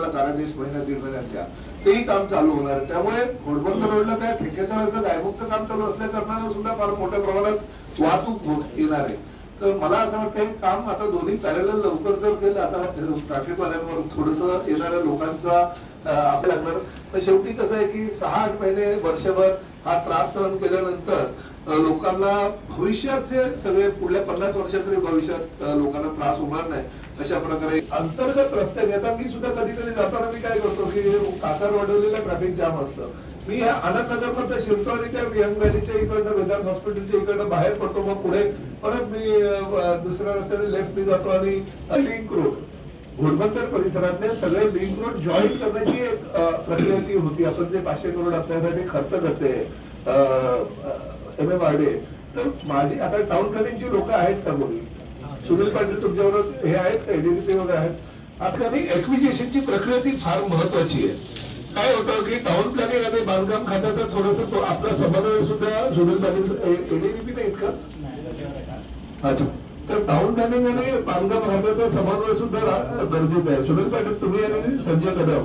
कार्यादेश महिना दीड महिन्यात द्या, तेही काम चालू होणार आहे. त्यामुळे घोडबंदर रोडला त्या ठेकेदाराचं गायमुक्त काम चालू असल्या कारणानं सुद्धा फार मोठ्या प्रमाणात वाहतूक येणार आहे. तर मला असं वाटतं हे काम आता दोन्ही पॅरलल लवकर जर केलं, आता ट्रॅफिक वाल्यांवर थोडंसं येणाऱ्या लोकांचा आपल्या लागणार. पण शेवटी कसं आहे की 6-8 महिने वर्षभर हा त्रास सहन केल्यानंतर लोकांना भविष्याचे सगळे पुढल्या 50 वर्षात तरी भविष्यात लोकांना त्रास होणार नाही अशा प्रकारे अंतर्गत रस्त्याने. आता मी सुद्धा कधी कधी जाताना मी काय करतो की कासार वाढवलेला ट्रॅफिक जाम असतं. मी ह्या आनंदनगर मध्ये शिरतोरी त्या विहंगवाडीच्या इकडनं वेदांत हॉस्पिटलच्या इकडनं बाहेर पडतो, मग पुढे परत मी दुसऱ्या रस्त्याने लेफ्टने जातो आणि लिंक रोड घोडबंदर परिसरातले सगळे लिंक रोड जॉईन करण्याची एक प्रक्रिया ती होती. आपण जे 500 करोड आपल्यासाठी खर्च करते MMRDA, तर माझी आता टाउन प्लॅनिंगची लोक आहेत का कोणी? सुनील पाटील तुमच्याबरोबर हे आहेत, ADDP वगैरे आहेत. आपल्याला एक्विजिशनची प्रक्रिया ती फार महत्वाची आहे. काय होतं की टाउन प्लॅनिंग आणि बांधकाम खात्याचा थोडस तो आपला समन्वय सुद्धा सुनील पाटील ADDP नाहीत का? अच्छा, तर टाउन प्लॅनिंग आणि बांधकाम खात्याचा समन्वय सुद्धा गरजेचा आहे. सुनील पाटील तुम्ही आणि संजय कदम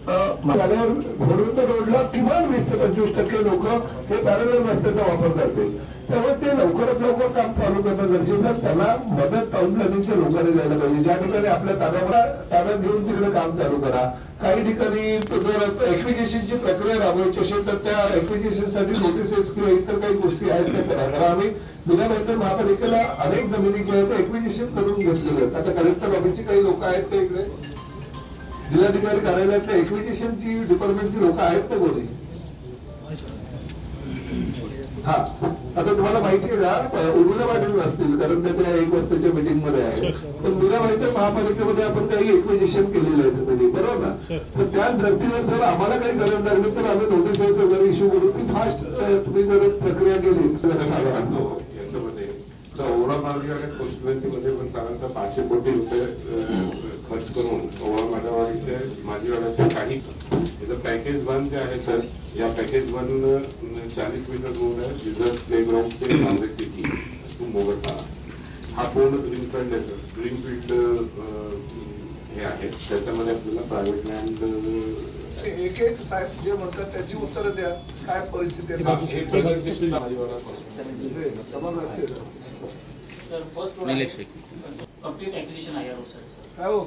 झाल्यावर घोडबंदर रोडला किमान 20 ते 25% लोक हे पॅरलल रस्त्याचा वापर करतील. त्यामुळे ते लवकरात लवकर काम चालू करणं गरजेचं आहे. त्याला मदत टाउन प्लॅनिंगच्या लोकांनी द्यायला पाहिजे. ज्या ठिकाणी आपल्या ताब्यात घेऊन तिकडे काम चालू करा. काही ठिकाणी जर एक्विजिशनची प्रक्रिया राबवायची असेल तर त्या एक्विजिशनसाठी नोटिसेस किंवा इतर काही गोष्टी आहेत त्या करा. कारण आम्ही मीरा भाईंदर महापालिकेला अनेक जमिनी ज्या आहेत एक्विजिशन करून घेतलेले आहेत. आता कलेक्टर ऑफिसची काही लोक आहेत का इकडे? जिल्हाधिकारी कार्यालयातल्या एक्विजिशनची डिपार्टमेंटची लोक आहेत का कोणी? हा, आता तुम्हाला माहिती आहे का उर्मिला पाटील नसतील कारण त्या 1 वाजताच्या मीटिंग मध्ये आहे. पण मीरा भाईंदर महापालिकेमध्ये आपण काही एक्विजिशन केलेलं आहे जमिनी, बरोबर ना? तर त्याच धर्तीवर जर आम्हाला काही गरज लागली तर आम्ही नोटिसेस वगैरे इश्यू करू. ती फास्ट तुम्ही जर प्रक्रिया केली याच्यामध्ये ओवळा मार्गाच्या कॉन्स्टिट्युएन्सीमध्ये पण साधारणतः 500 कोटी रुपये खर्च करून ओवळा माधववाडीचे माझी वाड्याचे काही याचं पॅकेज 1 जे आहे सर, या पॅकेज 1 40 मीटर रोड आहे रिझर्व प्लेग्राऊंड ते काँग्रेस सिटी टू मोगटा. हा पूर्ण ग्रीनफील्ड आहे सर. ग्रीनफील्ड हे आहे, त्याच्यामध्ये आपल्याला प्रायव्हेट लँड एक साहेब जे म्हणतात त्याची उत्तरं द्या. काय परिस्थिती आहे? काय हो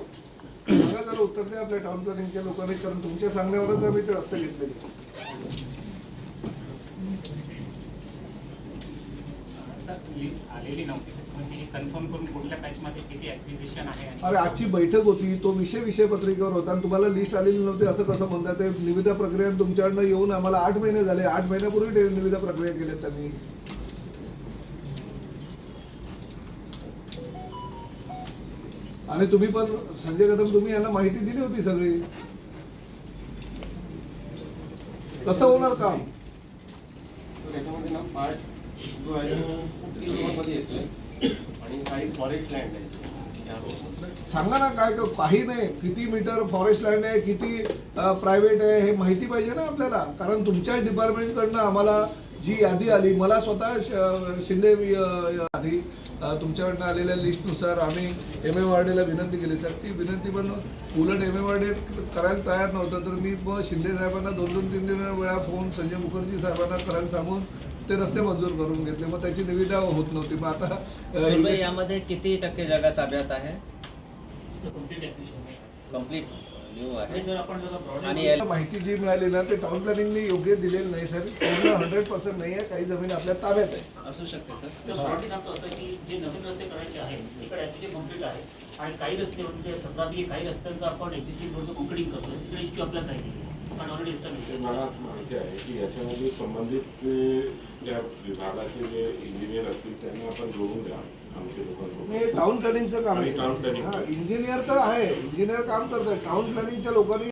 सांगा जरा उत्तर द्या आपल्या टाउन प्लॅनिंगच्या लोकांनी, कारण तुमच्या सांगण्यावरच आम्ही ते रस्ते घेतलेले. लिस्ट आलेली नव्हती, म्हणजे कन्फर्म करून कुठल्या पॅच मध्ये किती ऍक्विजिशन आहे. अरे आजची बैठक होती, तो विषय पत्रिकेवर होता आणि तुम्हाला लिस्ट आलेली नव्हती असं कसं म्हणतात? ते निविदा प्रक्रिया तुमच्याकडनं येऊन आम्हाला 8 महिने झाले. 8 महिन्यापूर्वी निविदा प्रक्रिया केल्या त्यांनी. आणि तुम्ही पण संजय कदम तुम्ही यांना माहिती दिली होती सगळी. कसं होणार काम? त्याच्यामध्ये ना पार्ट जो आहे मध्ये येतोय आणि काही फॉरेस्ट लँड आहे. सांगा ना काय काही नाही, किती मीटर फॉरेस्ट लँड आहे, किती प्रायव्हेट आहे हे माहिती पाहिजे ना आपल्याला. कारण तुमच्या डिपार्टमेंट कडनं आम्हाला जी यादी आली, मला स्वतः शिंदे आधी तुमच्याकडनं आलेल्या लिस्टनुसार आम्ही MMRDAला विनंती केली सर. ती विनंती पण उलट MMRDA करायला तयार नव्हतं. तर मी शिंदे साहेबांना 2-3 वेळा फोन संजय मुखर्जी साहेबांना करायला सांगून ते रस्ते मंजूर करून घेतले. मग त्याची निविदा होत नव्हती. मग आता यामध्ये किती टक्के जागा ताब्यात आहे? कंप्लीट न्यू आहे. आणि माहिती जी मिळाली ना ते टाउन प्लॅनिंगने योग्य दिलेली नाही सर. पूर्ण 100% नाही आहे. काही जमीन आपल्या ताब्यात आहे. असू शकते सर. सांगतो असं की जे नवीन रस्ते करायचे आहेत तिकडे ऍक्च्युअली कम्प्लीट आहे आणि काही रस्ते म्हणजे 17 काही रस्त्यांचं आपण एक्झिस्टिंग रोडचं कम्प्लीटिंग करतो. तिकडे इश्यू आपल्याला नाही पण ऑलरेडी इस्टॅब्लिश. मला असं म्हणायचे आहे की याच्यामध्ये संबंधित ज्या विभागाचे जे इंजिनियर असतील त्यांना आपण जोडून द्या आमच्या लोकांसोबत. टाउन प्लॅनिंगचं काम आहे. टाउन प्लॅनिंग इंजिनियर तर आहे, इंजिनियर काम करतात. टाउन प्लॅनिंगच्या लोकांनी